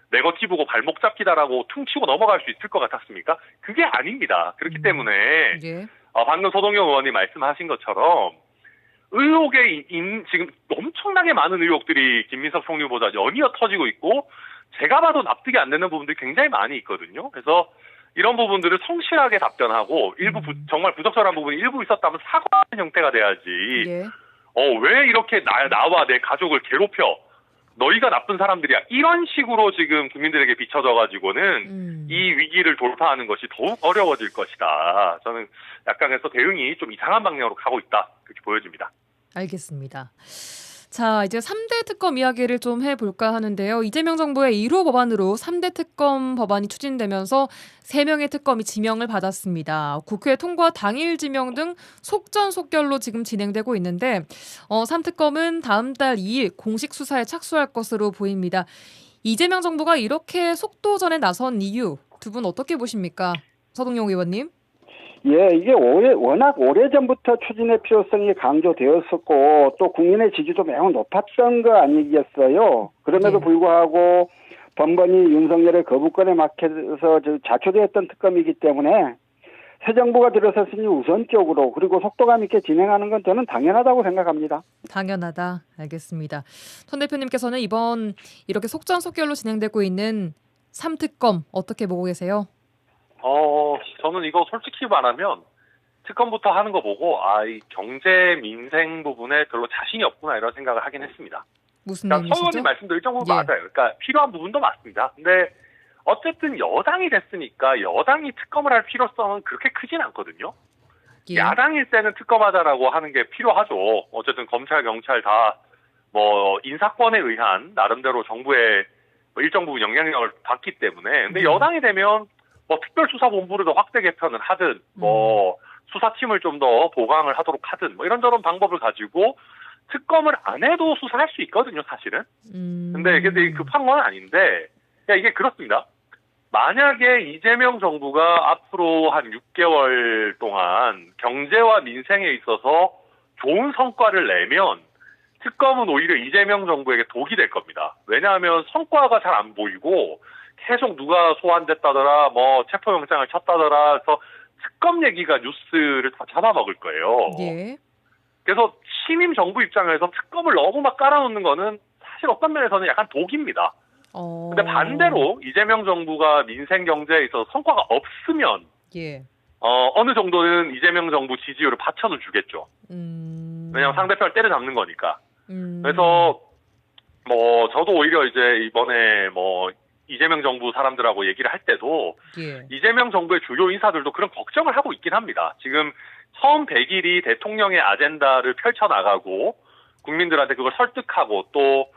네거티브고 발목 잡기다라고 퉁치고 넘어갈 수 있을 것 같았습니까? 그게 아닙니다. 그렇기 때문에
예.
방금 소동영 의원이 말씀하신 것처럼 의혹에 지금 엄청나게 많은 의혹들이 김민석 총리 후보자 연이어 터지고 있고 제가 봐도 납득이 안 되는 부분들이 굉장히 많이 있거든요. 그래서 이런 부분들을 성실하게 답변하고 일부 정말 부적절한 부분이 일부 있었다면 사과하는 형태가 돼야지.
예.
왜 이렇게 나와 내 가족을 괴롭혀? 너희가 나쁜 사람들이야. 이런 식으로 지금 국민들에게 비춰져 가지고는 이 위기를 돌파하는 것이 더욱 어려워질 것이다. 저는 약간 그래서 대응이 좀 이상한 방향으로 가고 있다. 그렇게 보여집니다.
알겠습니다. 자, 이제 3대 특검 이야기를 좀 해볼까 하는데요. 이재명 정부의 1호 법안으로 3대 특검 법안이 추진되면서 3명의 특검이 지명을 받았습니다. 국회 통과 당일 지명 등 속전속결로 지금 진행되고 있는데 3특검은 다음 달 2일 공식 수사에 착수할 것으로 보입니다. 이재명 정부가 이렇게 속도전에 나선 이유 두 분 어떻게 보십니까? 서동용 의원님.
예, 이게 워낙 오래전부터 추진의 필요성이 강조되었었고 또 국민의 지지도 매우 높았던 거 아니겠어요. 그럼에도
예.
불구하고 번번이 윤석열의 거부권에 막혀서 자초되었던 특검이기 때문에 새 정부가 들어섰으니 우선적으로 그리고 속도감 있게 진행하는 건 저는 당연하다고 생각합니다.
당연하다. 알겠습니다. 선 대표님께서는 이번 이렇게 속전속결로 진행되고 있는 3특검 어떻게 보고 계세요?
저는 이거 솔직히 말하면 특검부터 하는 거 보고 이 경제 민생 부분에 별로 자신이 없구나 이런 생각을 하긴 했습니다.
무슨
그러니까 서
의미시죠?
의원님 말씀도 일정 부분
예.
맞아요. 그러니까 필요한 부분도 맞습니다. 근데 어쨌든 여당이 됐으니까 여당이 특검을 할 필요성은 그렇게 크진 않거든요.
예.
야당일 때는 특검하자라고 하는 게 필요하죠. 어쨌든 검찰, 경찰 다 뭐 인사권에 의한 나름대로 정부의 뭐 일정 부분 영향력을 받기 때문에. 근데 여당이 되면 뭐 특별수사본부를 더 확대 개편을 하든 뭐 수사팀을 좀 더 보강을 하도록 하든 뭐 이런저런 방법을 가지고 특검을 안 해도 수사할 수 있거든요, 사실은. 근데 급한 건 아닌데, 이게 그렇습니다. 만약에 이재명 정부가 앞으로 한 6개월 동안 경제와 민생에 있어서 좋은 성과를 내면 특검은 오히려 이재명 정부에게 독이 될 겁니다. 왜냐하면 성과가 잘 안 보이고 계속 누가 소환됐다더라, 뭐 체포영장을 쳤다더라 해서 특검 얘기가 뉴스를 다 잡아먹을 거예요.
예.
그래서 신임 정부 입장에서 특검을 너무 막 깔아놓는 거는 사실 어떤 면에서는 약간 독입니다. 근데 반대로 이재명 정부가 민생 경제에 있어서 성과가 없으면
예.
어느 정도는 이재명 정부 지지율을 받쳐는 주겠죠. 왜냐하면 상대편을 때려잡는 거니까. 그래서 뭐 저도 오히려 이제 이번에 뭐 이재명 정부 사람들하고 얘기를 할 때도
예.
이재명 정부의 주요 인사들도 그런 걱정을 하고 있긴 합니다. 지금 처음 100일이 대통령의 아젠다를 펼쳐나가고 국민들한테 그걸 설득하고 또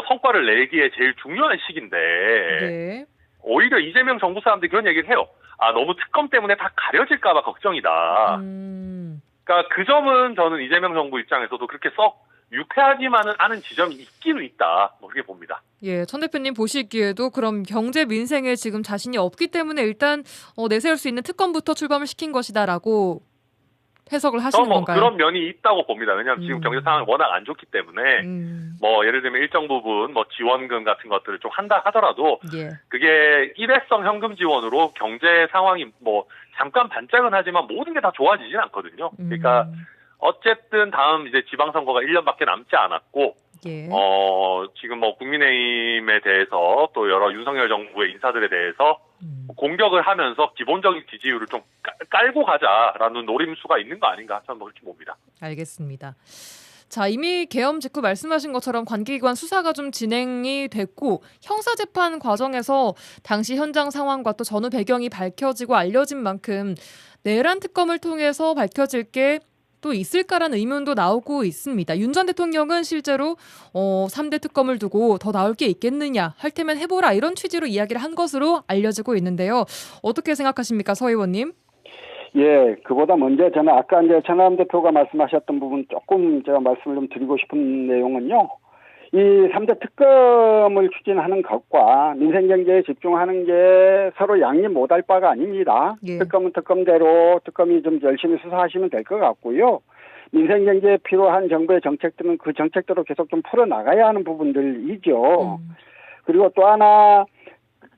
성과를 내기에 제일 중요한 시기인데
네.
오히려 이재명 정부 사람들이 그런 얘기를 해요. 너무 특검 때문에 다 가려질까 봐 걱정이다. 그러니까 그 점은 저는 이재명 정부 입장에서도 그렇게 썩 유쾌하지만은 않은 지점이 있기는 있다. 뭐 그렇게 봅니다.
예, 천 대표님 보시기에도 그럼 경제 민생에 지금 자신이 없기 때문에 일단 내세울 수 있는 특검부터 출범을 시킨 것이다라고 해석을 하시는 건가요?
그런 면이 있다고 봅니다. 왜냐하면 지금 경제 상황이 워낙 안 좋기 때문에 뭐 예를 들면 일정 부분 뭐 지원금 같은 것들을 좀 한다 하더라도
예.
그게 일회성 현금 지원으로 경제 상황이 뭐 잠깐 반짝은 하지만 모든 게 다 좋아지진 않거든요. 그러니까 어쨌든 다음 이제 지방선거가 1년밖에 남지 않았고
예.
지금 뭐 국민의힘에 대해서 또 여러 윤석열 정부의 인사들에 대해서 공격을 하면서 기본적인 지지율을 좀 깔고 가자라는 노림수가 있는 거 아닌가 저는 그렇게 봅니다.
알겠습니다. 자, 이미 계엄 직후 말씀하신 것처럼 관계기관 수사가 좀 진행이 됐고 형사재판 과정에서 당시 현장 상황과 또 전후 배경이 밝혀지고 알려진 만큼 내란 특검을 통해서 밝혀질 게 또 있을까라는 의문도 나오고 있습니다. 윤 전 대통령은 실제로 3대 특검을 두고 더 나올 게 있겠느냐 할 테면 해보라 이런 취지로 이야기를 한 것으로 알려지고 있는데요. 어떻게 생각하십니까, 서 의원님?
예, 그보다 먼저 저는 아까 이제 전남 대표가 말씀하셨던 부분 조금 제가 말씀을 좀 드리고 싶은 내용은요. 이 3대 특검을 추진하는 것과 민생경제에 집중하는 게 서로 양립 못할 바가 아닙니다.
예.
특검은 특검대로 특검이 좀 열심히 수사하시면 될 것 같고요. 민생경제에 필요한 정부의 정책들은 그 정책대로 계속 좀 풀어나가야 하는 부분들이죠. 그리고 또 하나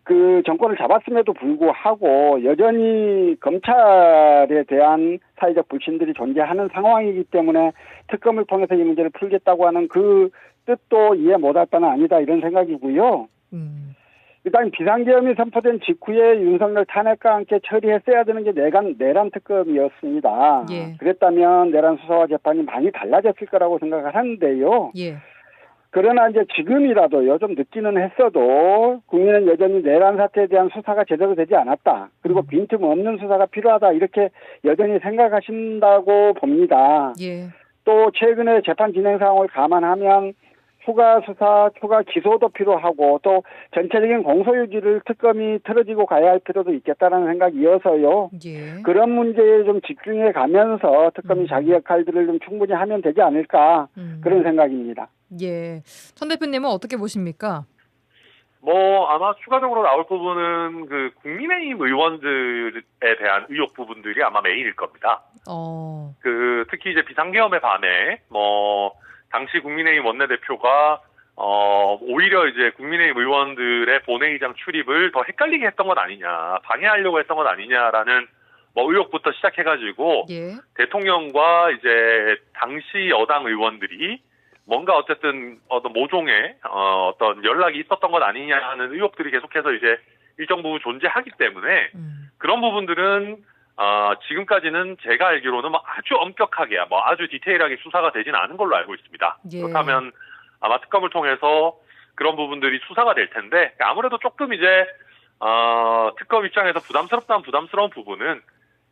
그 정권을 잡았음에도 불구하고 여전히 검찰에 대한 사회적 불신들이 존재하는 상황이기 때문에 특검을 통해서 이 문제를 풀겠다고 하는 그 뜻도 이해 못할 바는 아니다 이런 생각이고요. 일단 비상계엄이 선포된 직후에 윤석열 탄핵과 함께 처리했어야 되는 게 내란 특검이었습니다.
예.
그랬다면 내란 수사와 재판이 많이 달라졌을 거라고 생각을 하는데요.
예.
그러나 이제 지금이라도요, 좀 늦기는 했어도 국민은 여전히 내란 사태에 대한 수사가 제대로 되지 않았다. 그리고 빈틈 없는 수사가 필요하다. 이렇게 여전히 생각하신다고 봅니다.
예.
또 최근에 재판 진행 상황을 감안하면 추가 수사, 추가 기소도 필요하고 또 전체적인 공소유지를 특검이 틀어지고 가야 할 필요도 있겠다는 생각이어서요.
예.
그런 문제에 좀 집중해 가면서 특검이 자기 역할들을 좀 충분히 하면 되지 않을까 그런 생각입니다.
예. 천 대표님은 어떻게 보십니까?
뭐 아마 추가적으로 나올 부분은 그 국민의힘 의원들에 대한 의혹 부분들이 아마 메인일 겁니다. 그 특히 이제 비상계엄의 밤에 뭐 당시 국민의힘 원내대표가 오히려 이제 국민의힘 의원들의 본회의장 출입을 더 헷갈리게 했던 것 아니냐, 방해하려고 했던 것 아니냐라는 뭐 의혹부터 시작해가지고
예.
대통령과 이제 당시 여당 의원들이 뭔가 어쨌든 어떤 모종의 어떤 연락이 있었던 것 아니냐는 의혹들이 계속해서 이제 일정 부분 존재하기 때문에 그런 부분들은 지금까지는 제가 알기로는 뭐 아주 엄격하게, 뭐 아주 디테일하게 수사가 되진 않은 걸로 알고 있습니다.
예.
그렇다면 아마 특검을 통해서 그런 부분들이 수사가 될 텐데 아무래도 조금 이제 특검 입장에서 부담스러운 부분은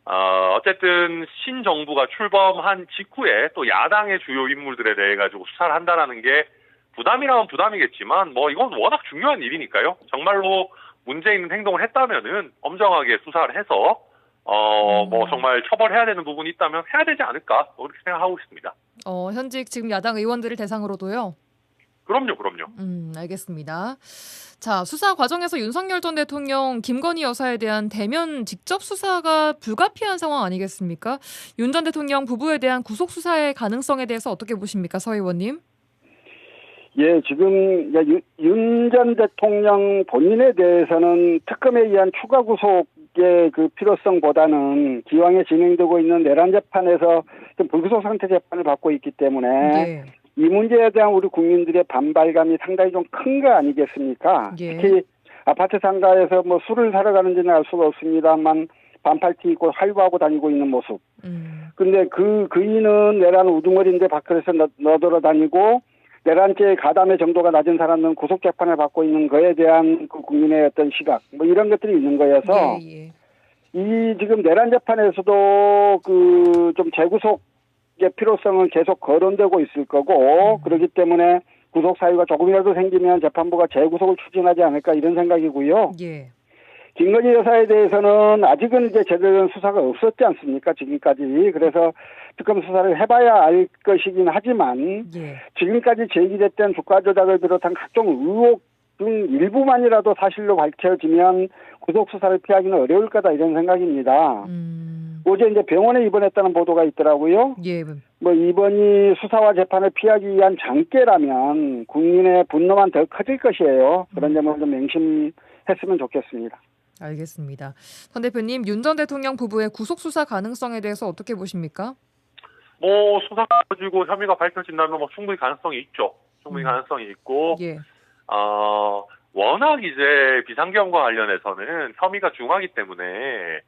어쨌든 신정부가 출범한 직후에 또 야당의 주요 인물들에 대해 가지고 수사를 한다라는 게 부담이라면 부담이겠지만 뭐 이건 워낙 중요한 일이니까요. 정말로 문제 있는 행동을 했다면은 엄정하게 수사를 해서 뭐 정말 처벌해야 되는 부분이 있다면 해야 되지 않을까 그렇게 생각하고 있습니다.
현직 지금 야당 의원들을 대상으로도요?
그럼요.
알겠습니다. 자, 수사 과정에서 윤석열 전 대통령 김건희 여사에 대한 대면 직접 수사가 불가피한 상황 아니겠습니까? 윤 전 대통령 부부에 대한 구속 수사의 가능성에 대해서 어떻게 보십니까, 서 의원님?
예, 지금 윤 전 대통령 본인에 대해서는 특검에 의한 추가 구속의 그 필요성보다는 기왕에 진행되고 있는 내란 재판에서 좀 불구속 상태 재판을 받고 있기 때문에
예.
이 문제에 대한 우리 국민들의 반발감이 상당히 좀 큰 거 아니겠습니까?
예.
특히 아파트 상가에서 뭐 술을 사러 가는지는 알 수가 없습니다만 반팔티 입고 활보하고 다니고 있는 모습. 근데 그 그이는 내란 우두머리인데 밖에서 너돌아다니고 내란죄 가담의 정도가 낮은 사람은 구속 재판을 받고 있는 거에 대한 그 국민의 어떤 시각, 뭐 이런 것들이 있는 거여서
예.
이 지금 내란 재판에서도 그 좀 재구속의 필요성은 계속 거론되고 있을 거고 그렇기 때문에 구속 사유가 조금이라도 생기면 재판부가 재구속을 추진하지 않을까 이런 생각이고요.
예.
김건희 여사에 대해서는 아직은 이제 제대로 된 수사가 없었지 않습니까? 지금까지. 그래서 특검 수사를 해봐야 알 것이긴 하지만
예.
지금까지 제기됐던 주가 조작을 비롯한 각종 의혹 등 일부만이라도 사실로 밝혀지면 구속 수사를 피하기는 어려울 거다 이런 생각입니다. 어제 이제 병원에 입원했다는 보도가 있더라고요.
예.
뭐 이번이 수사와 재판을 피하기 위한 장깨라면 국민의 분노만 더 커질 것이에요. 그런 점을 좀 명심했으면 좋겠습니다.
알겠습니다. 전 대표님, 윤 전 대통령 부부의 구속 수사 가능성에 대해서 어떻게 보십니까?
뭐 수사가 가지고 혐의가 밝혀진다면 뭐 충분히 가능성이 있죠. 충분히 가능성이 있고
예.
워낙 이제 비상계엄과 관련해서는 혐의가 중하기 때문에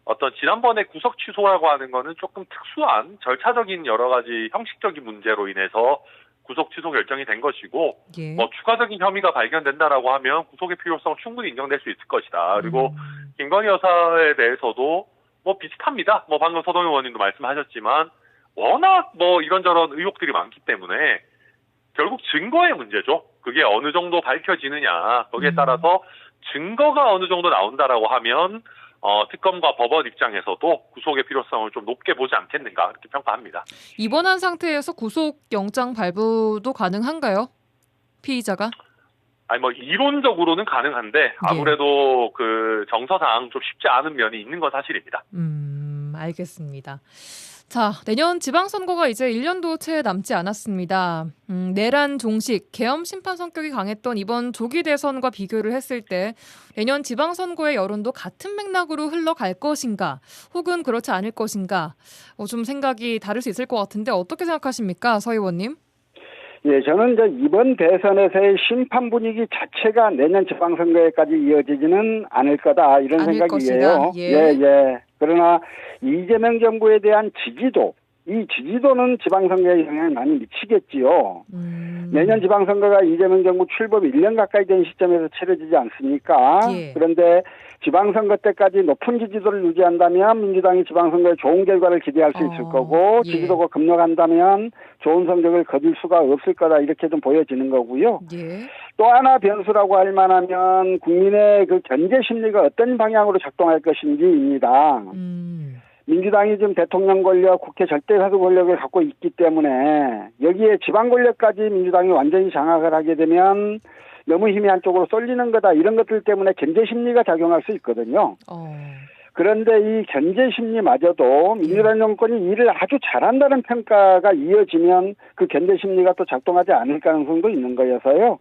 어떤 지난번에 구속 취소라고 하는 거는 조금 특수한 절차적인 여러 가지 형식적인 문제로 인해서 구속 취소 결정이 된 것이고
예.
뭐 추가적인 혐의가 발견된다라고 하면 구속의 필요성 충분히 인정될 수 있을 것이다. 그리고 김건희 여사에 대해서도 뭐 비슷합니다. 뭐 방금 서동 의원님도 말씀하셨지만 워낙 뭐 이런저런 의혹들이 많기 때문에 결국 증거의 문제죠. 그게 어느 정도 밝혀지느냐 거기에 따라서 증거가 어느 정도 나온다라고 하면 특검과 법원 입장에서도 구속의 필요성을 좀 높게 보지 않겠는가 이렇게 평가합니다.
입원한 상태에서 구속영장 발부도 가능한가요? 피의자가?
아니 뭐 이론적으로는 가능한데 아무래도 그 정서상 좀 쉽지 않은 면이 있는 건 사실입니다.
알겠습니다. 자, 내년 지방선거가 이제 1년도 채 남지 않았습니다. 내란 종식, 계엄 심판 성격이 강했던 이번 조기 대선과 비교를 했을 때 내년 지방선거의 여론도 같은 맥락으로 흘러갈 것인가 혹은 그렇지 않을 것인가 좀 생각이 다를 수 있을 것 같은데 어떻게 생각하십니까? 서 의원님?
예, 저는 이제 이번 대선에서의 심판 분위기 자체가 내년 지방선거에까지 이어지지는 않을 거다 이런 생각이에요. 예. 그러나 이재명 정부에 대한 지지도, 이 지지도는 지방선거에 영향을 많이 미치겠지요. 내년 지방선거가 이재명 정부 출범 1년 가까이 된 시점에서 치러지지 않습니까?
예.
그런데 지방선거 때까지 높은 지지도를 유지한다면 민주당이 지방선거에 좋은 결과를 기대할 수 있을 거고
예.
지지도가 급락한다면 좋은 성적을 거둘 수가 없을 거다 이렇게 좀 보여지는 거고요.
예.
또 하나 변수라고 할 만하면 국민의 그 견제 심리가 어떤 방향으로 작동할 것인지입니다. 민주당이 지금 대통령 권력, 국회 절대다수 권력을 갖고 있기 때문에 여기에 지방 권력까지 민주당이 완전히 장악을 하게 되면 너무 힘이 한쪽으로 쏠리는 거다. 이런 것들 때문에 견제 심리가 작용할 수 있거든요. 그런데 이 견제 심리마저도 민주당 정권이 일을 아주 잘한다는 평가가 이어지면 그 견제 심리가 또 작동하지 않을 가능성도 있는 거여서요.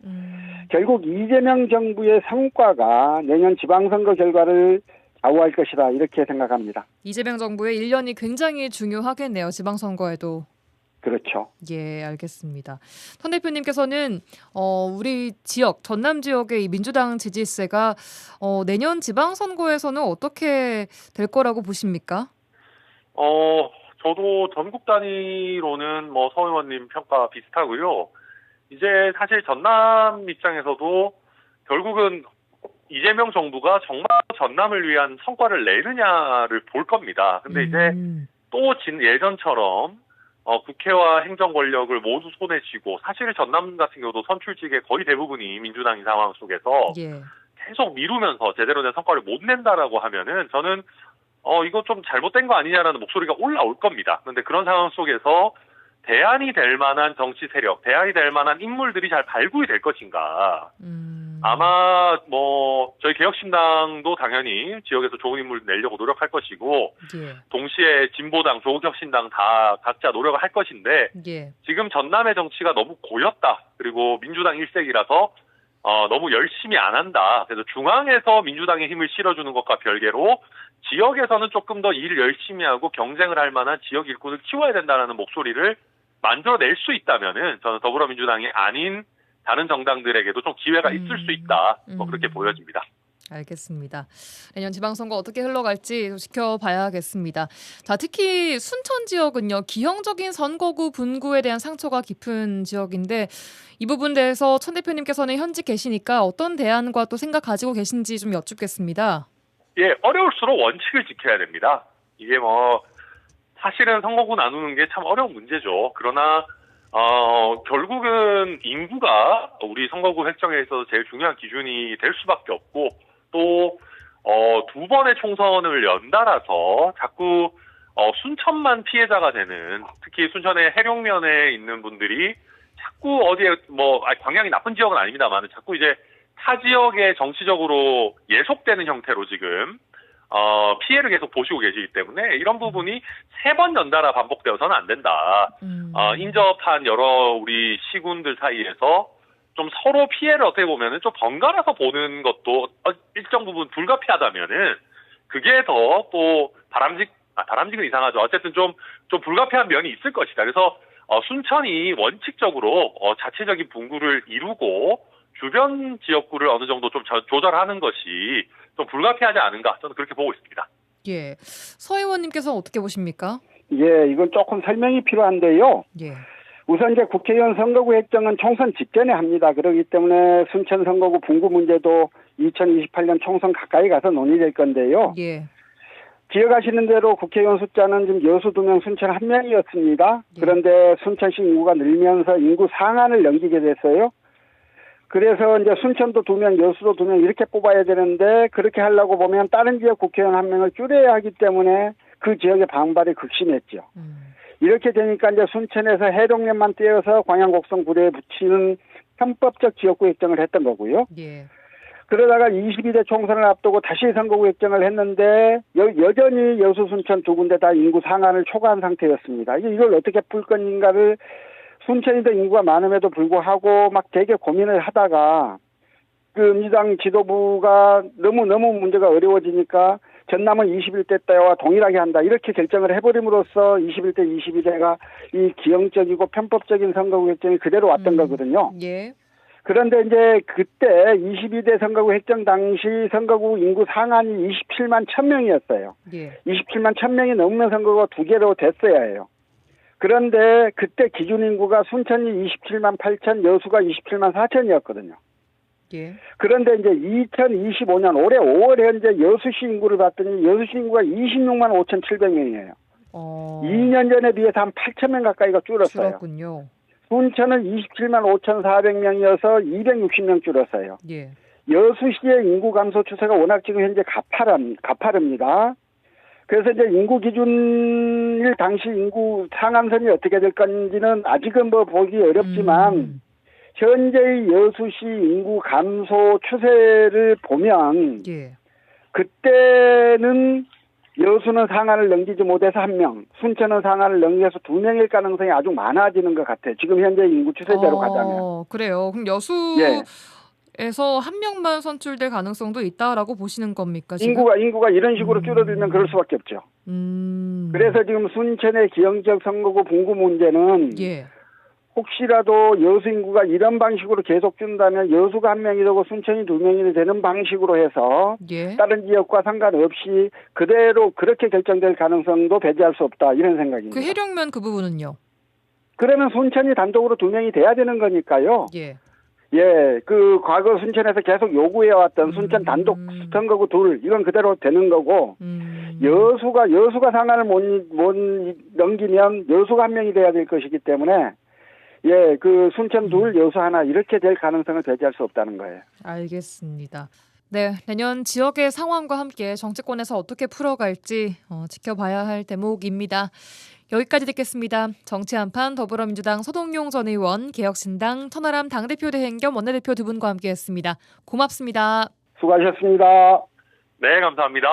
결국 이재명 정부의 성과가 내년 지방선거 결과를 좌우할 것이다 이렇게 생각합니다.
이재명 정부의 1년이 굉장히 중요하겠네요. 지방선거에도.
그렇죠.
예, 알겠습니다. 선 대표님께서는 우리 지역, 전남 지역의 이 민주당 지지세가 내년 지방선거에서는 어떻게 될 거라고 보십니까?
저도 전국 단위로는 뭐 서 의원님 평가 비슷하고요. 이제 사실 전남 입장에서도 결국은 이재명 정부가 정말 전남을 위한 성과를 내느냐를 볼 겁니다. 근데 이제 또 예전처럼 국회와 행정 권력을 모두 손에 쥐고 사실 전남 같은 경우도 선출직의 거의 대부분이 민주당인 상황 속에서
예.
계속 미루면서 제대로 된 성과를 못 낸다라고 하면은 저는 이거 좀 잘못된 거 아니냐라는 목소리가 올라올 겁니다. 그런데 그런 상황 속에서 대안이 될 만한 정치 세력, 대안이 될 만한 인물들이 잘 발굴이 될 것인가. 아마 뭐 저희 개혁신당도 당연히 지역에서 좋은 인물 내려고 노력할 것이고
예.
동시에 진보당, 조국혁신당 다 각자 노력을 할 것인데
예.
지금 전남의 정치가 너무 고였다. 그리고 민주당 일색이라서 너무 열심히 안 한다. 그래서 중앙에서 민주당의 힘을 실어주는 것과 별개로 지역에서는 조금 더 일을 열심히 하고 경쟁을 할 만한 지역 일꾼을 키워야 된다는 목소리를 만들어낼 수 있다면은 저는 더불어민주당이 아닌 다른 정당들에게도 좀 기회가 있을 수 있다. 그렇게 보여집니다.
알겠습니다. 내년 지방선거 어떻게 흘러갈지 지켜봐야겠습니다. 자, 특히 순천 지역은요. 기형적인 선거구 분구에 대한 상처가 깊은 지역인데 이 부분에 대해서 천 대표님께서는 현직 계시니까 어떤 대안과 또 생각 가지고 계신지 좀 여쭙겠습니다.
예, 어려울수록 원칙을 지켜야 됩니다. 이게 뭐 사실은 선거구 나누는 게 참 어려운 문제죠. 그러나 결국은 인구가 우리 선거구 획정에 있어서 제일 중요한 기준이 될 수밖에 없고 또 두 번의 총선을 연달아서 자꾸 순천만 피해자가 되는 특히 순천의 해룡면에 있는 분들이 자꾸 어디에 광양이 나쁜 지역은 아닙니다만 자꾸 이제 타 지역에 정치적으로 예속되는 형태로 지금 피해를 계속 보시고 계시기 때문에 이런 부분이 3번 연달아 반복되어서는 안 된다. 인접한 여러 우리 시군들 사이에서 좀 서로 피해를 어떻게 보면은 좀 번갈아서 보는 것도 일정 부분 불가피하다면은 그게 더 또 바람직은 이상하죠. 어쨌든 좀 불가피한 면이 있을 것이다. 그래서 순천이 원칙적으로 자체적인 분구를 이루고 주변 지역구를 어느 정도 좀 조절하는 것이 좀 불가피하지 않은가 저는 그렇게 보고 있습니다.
예, 서 의원님께서는 어떻게 보십니까?
예, 이건 조금 설명이 필요한데요.
예.
우선 이제 국회의원 선거구 획정은 총선 직전에 합니다. 그렇기 때문에 순천 선거구 분구 문제도 2028년 총선 가까이 가서 논의될 건데요.
예.
기억하시는 대로 국회의원 숫자는 지금 여수 2명, 순천 1명이었습니다.
예.
그런데 순천시 인구가 늘면서 인구 상한을 넘기게 됐어요. 그래서 이제 순천도 2명, 여수도 2명 이렇게 뽑아야 되는데 그렇게 하려고 보면 다른 지역 국회의원 1명을 줄여야 하기 때문에 그 지역의 반발이 극심했죠. 이렇게 되니까 이제 순천에서 해동면만 떼어서 광양 곡성 구례에 붙이는 편법적 지역구 획정을 했던 거고요.
예.
그러다가 22대 총선을 앞두고 다시 선거구 획정을 했는데 여전히 여수, 순천 두 군데 다 인구 상한을 초과한 상태였습니다. 이걸 어떻게 풀 건가를 순천이 더 인구가 많음에도 불구하고 막 되게 고민을 하다가 그 민주당 지도부가 너무 문제가 어려워지니까 전남은 21대 때와 동일하게 한다 이렇게 결정을 해버림으로써 21대 22대가 이 기형적이고 편법적인 선거구 획정이 그대로 왔던 거거든요.
예.
그런데 이제 그때 22대 선거구 획정 당시 선거구 인구 상한이 27만 1000명이었어요.
예.
27만 1000명이 넘는 선거구가 2개로 됐어야 해요. 그런데 그때 기준 인구가 순천이 27만 8천, 여수가 27만 4천이었거든요.
예.
그런데 이제 2025년 올해 5월 현재 여수시 인구를 봤더니 여수시 인구가 26만 5,700명이에요. 2년 전에 비해서 한 8천 명 가까이가 줄었어요.
줄었군요.
순천은 27만 5,400명이어서 260명 줄었어요.
예.
여수시의 인구 감소 추세가 워낙 지금 현재 가파릅니다. 그래서 이제 인구 기준일 당시 인구 상한선이 어떻게 될 건지는 아직은 뭐 보기 어렵지만 현재의 여수시 인구 감소 추세를 보면
예.
그때는 여수는 상한을 넘기지 못해서 1명, 순천은 상한을 넘겨서 2명일 가능성이 아주 많아지는 것 같아요. 지금 현재 인구 추세대로 가자면.
그래요. 그럼 여수
예.
에서 한 명만 선출될 가능성도 있다라고 보시는 겁니까? 지금?
인구가 이런 식으로 줄어들면 그럴 수밖에 없죠. 그래서 지금 순천의 기형적 선거구 분구 문제는
예.
혹시라도 여수 인구가 이런 방식으로 계속 준다면 여수가 1명이 되고 순천이 2명이 되는 방식으로 해서
예.
다른 지역과 상관없이 그대로 그렇게 결정될 가능성도 배제할 수 없다 이런 생각입니다.
그 해령면 그 부분은요?
그러면 순천이 단독으로 2명이 돼야 되는 거니까요.
예.
예, 그 과거 순천에서 계속 요구해왔던 순천 단독 선거구 2 이건 그대로 되는 거고 여수가 상한을 못 넘기면 여수가 1명이 돼야 될 것이기 때문에 예, 그 순천 2, 여수 1 이렇게 될 가능성을 배제할 수 없다는 거예요.
알겠습니다. 네, 내년 지역의 상황과 함께 정치권에서 어떻게 풀어갈지 지켜봐야 할 대목입니다. 여기까지 듣겠습니다. 정치 한판 더불어민주당 서동용 전 의원, 개혁신당 천하람 당대표 대행 겸 원내대표 두 분과 함께했습니다. 고맙습니다.
수고하셨습니다.
네, 감사합니다.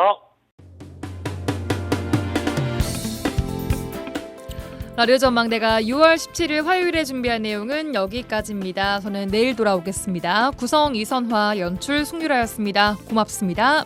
라디오 전망대가 6월 17일 화요일에 준비한 내용은 여기까지입니다. 저는 내일 돌아오겠습니다. 구성 이선화, 연출 송유라였습니다. 고맙습니다.